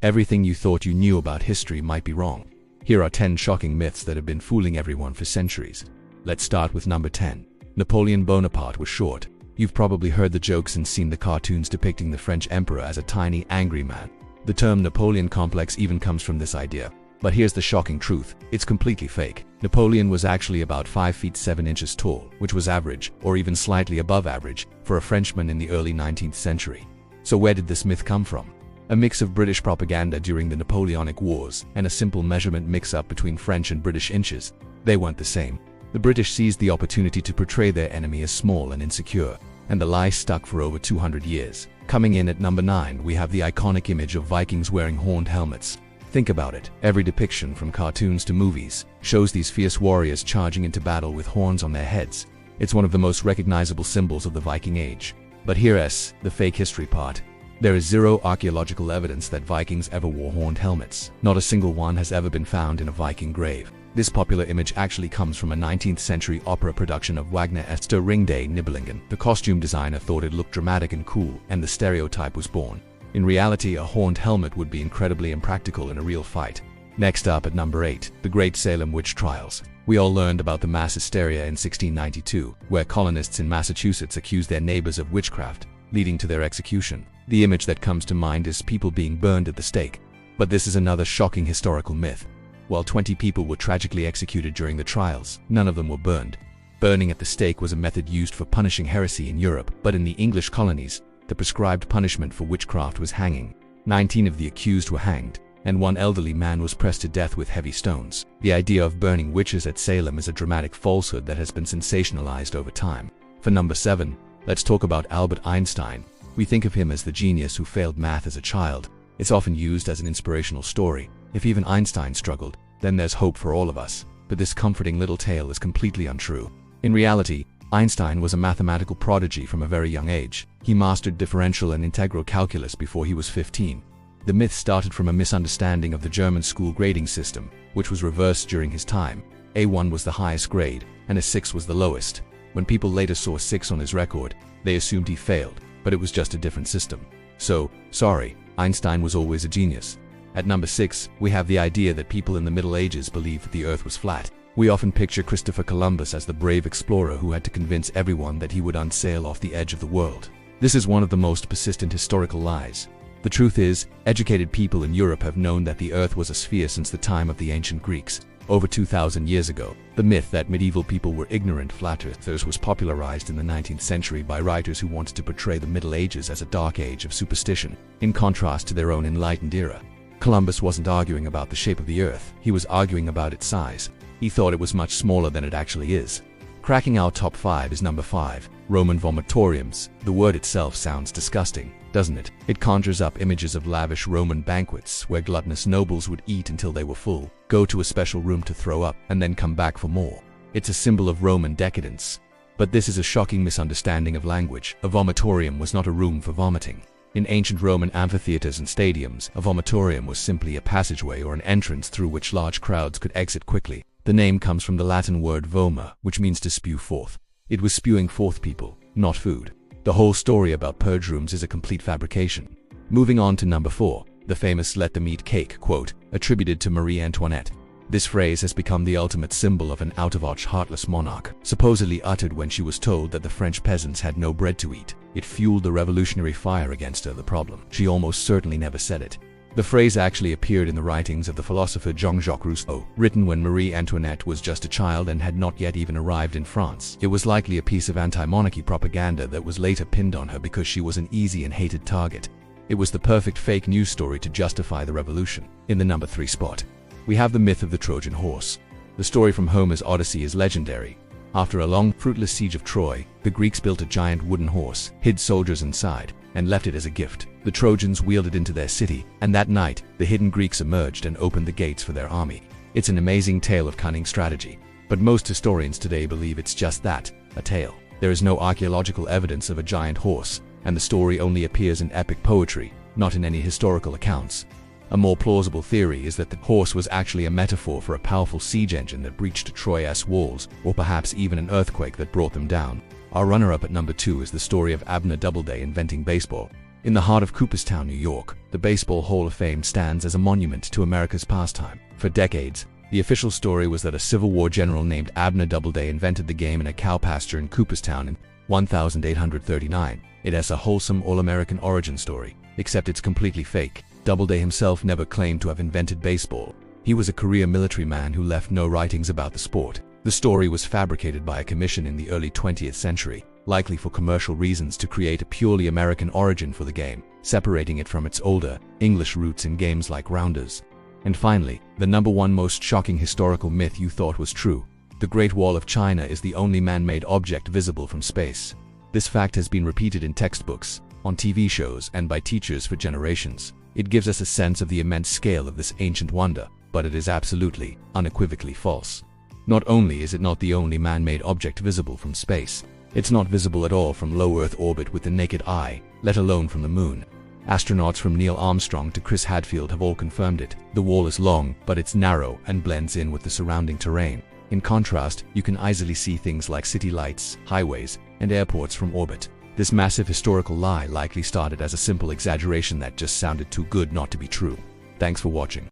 Everything you thought you knew about history might be wrong. Here are 10 shocking myths that have been fooling everyone for centuries. Let's start with number 10. Napoleon Bonaparte was short. You've probably heard the jokes and seen the cartoons depicting the French emperor as a tiny, angry man. The term Napoleon complex even comes from this idea. But here's the shocking truth, it's completely fake. Napoleon was actually about 5 feet 7 inches tall, which was average, or even slightly above average, for a Frenchman in the early 19th century. So where did this myth come from? A mix of British propaganda during the Napoleonic Wars, and a simple measurement mix-up between French and British inches. They weren't the same. The British seized the opportunity to portray their enemy as small and insecure, and the lie stuck for over 200 years. Coming in at number 9, we have the iconic image of Vikings wearing horned helmets. Think about it, every depiction from cartoons to movies shows these fierce warriors charging into battle with horns on their heads. It's one of the most recognizable symbols of the Viking Age. But here's the fake history part. There is zero archaeological evidence that Vikings ever wore horned helmets. Not a single one has ever been found in a Viking grave. This popular image actually comes from a 19th century opera production of Wagner's Der Ring des Nibelungen. The costume designer thought it looked dramatic and cool, and the stereotype was born. In reality, a horned helmet would be incredibly impractical in a real fight. Next up at number 8, the Great Salem Witch Trials. We all learned about the mass hysteria in 1692, where colonists in Massachusetts accused their neighbors of witchcraft, leading to their execution. The image that comes to mind is people being burned at the stake. But this is another shocking historical myth. While 20 people were tragically executed during the trials, none of them were burned. Burning at the stake was a method used for punishing heresy in Europe, but in the English colonies, the prescribed punishment for witchcraft was hanging. 19 of the accused were hanged, and one elderly man was pressed to death with heavy stones. The idea of burning witches at Salem is a dramatic falsehood that has been sensationalized over time. For number 7, let's talk about Albert Einstein. We think of him as the genius who failed math as a child. It's often used as an inspirational story. If even Einstein struggled, then there's hope for all of us. But this comforting little tale is completely untrue. In reality, Einstein was a mathematical prodigy from a very young age. He mastered differential and integral calculus before he was 15. The myth started from a misunderstanding of the German school grading system, which was reversed during his time. A1 was the highest grade, and a 6 was the lowest. When people later saw 6 on his record, they assumed he failed, but it was just a different system. So, sorry, Einstein was always a genius. At number 6, we have the idea that people in the Middle Ages believed that the Earth was flat. We often picture Christopher Columbus as the brave explorer who had to convince everyone that he would unsail off the edge of the world. This is one of the most persistent historical lies. The truth is, educated people in Europe have known that the Earth was a sphere since the time of the ancient Greeks. Over 2,000 years ago, the myth that medieval people were ignorant flat earthers was popularized in the 19th century by writers who wanted to portray the Middle Ages as a dark age of superstition, in contrast to their own enlightened era. Columbus wasn't arguing about the shape of the Earth, he was arguing about its size. He thought it was much smaller than it actually is. Cracking our top 5 is number 5, Roman vomitoriums. The word itself sounds disgusting, doesn't it? It conjures up images of lavish Roman banquets where gluttonous nobles would eat until they were full, go to a special room to throw up, and then come back for more. It's a symbol of Roman decadence. But this is a shocking misunderstanding of language. A vomitorium was not a room for vomiting. In ancient Roman amphitheaters and stadiums, a vomitorium was simply a passageway or an entrance through which large crowds could exit quickly. The name comes from the Latin word voma, which means to spew forth. It was spewing forth people, not food. The whole story about purge rooms is a complete fabrication. Moving on to number 4, the famous "let them eat cake" quote, attributed to Marie Antoinette. This phrase has become the ultimate symbol of an out-of-touch, heartless monarch, supposedly uttered when she was told that the French peasants had no bread to eat. It fueled the revolutionary fire against her. The problem, she almost certainly never said it. The phrase actually appeared in the writings of the philosopher Jean-Jacques Rousseau, written when Marie Antoinette was just a child and had not yet even arrived in France. It was likely a piece of anti-monarchy propaganda that was later pinned on her because she was an easy and hated target. It was the perfect fake news story to justify the revolution. In the number 3 spot, we have the myth of the Trojan horse. The story from Homer's Odyssey is legendary. After a long, fruitless siege of Troy, the Greeks built a giant wooden horse, hid soldiers inside, and left it as a gift. The Trojans wheeled it into their city, and that night, the hidden Greeks emerged and opened the gates for their army. It's an amazing tale of cunning strategy. But most historians today believe it's just that, a tale. There is no archaeological evidence of a giant horse, and the story only appears in epic poetry, not in any historical accounts. A more plausible theory is that the horse was actually a metaphor for a powerful siege engine that breached Troy's walls, or perhaps even an earthquake that brought them down. Our runner-up at number 2 is the story of Abner Doubleday inventing baseball. In the heart of Cooperstown, New York, the Baseball Hall of Fame stands as a monument to America's pastime. For decades, the official story was that a Civil War general named Abner Doubleday invented the game in a cow pasture in Cooperstown in 1839. It has a wholesome all-American origin story, except it's completely fake. Doubleday himself never claimed to have invented baseball. He was a career military man who left no writings about the sport. The story was fabricated by a commission in the early 20th century, likely for commercial reasons to create a purely American origin for the game, separating it from its older, English roots in games like rounders. And finally, the number one most shocking historical myth you thought was true. The Great Wall of China is the only man-made object visible from space. This fact has been repeated in textbooks, on TV shows, and by teachers for generations. It gives us a sense of the immense scale of this ancient wonder, but it is absolutely, unequivocally false. Not only is it not the only man-made object visible from space, it's not visible at all from low Earth orbit with the naked eye, let alone from the moon. Astronauts from Neil Armstrong to Chris Hadfield have all confirmed it. The wall is long, but it's narrow and blends in with the surrounding terrain. In contrast, you can easily see things like city lights, highways, and airports from orbit. This massive historical lie likely started as a simple exaggeration that just sounded too good not to be true. Thanks for watching.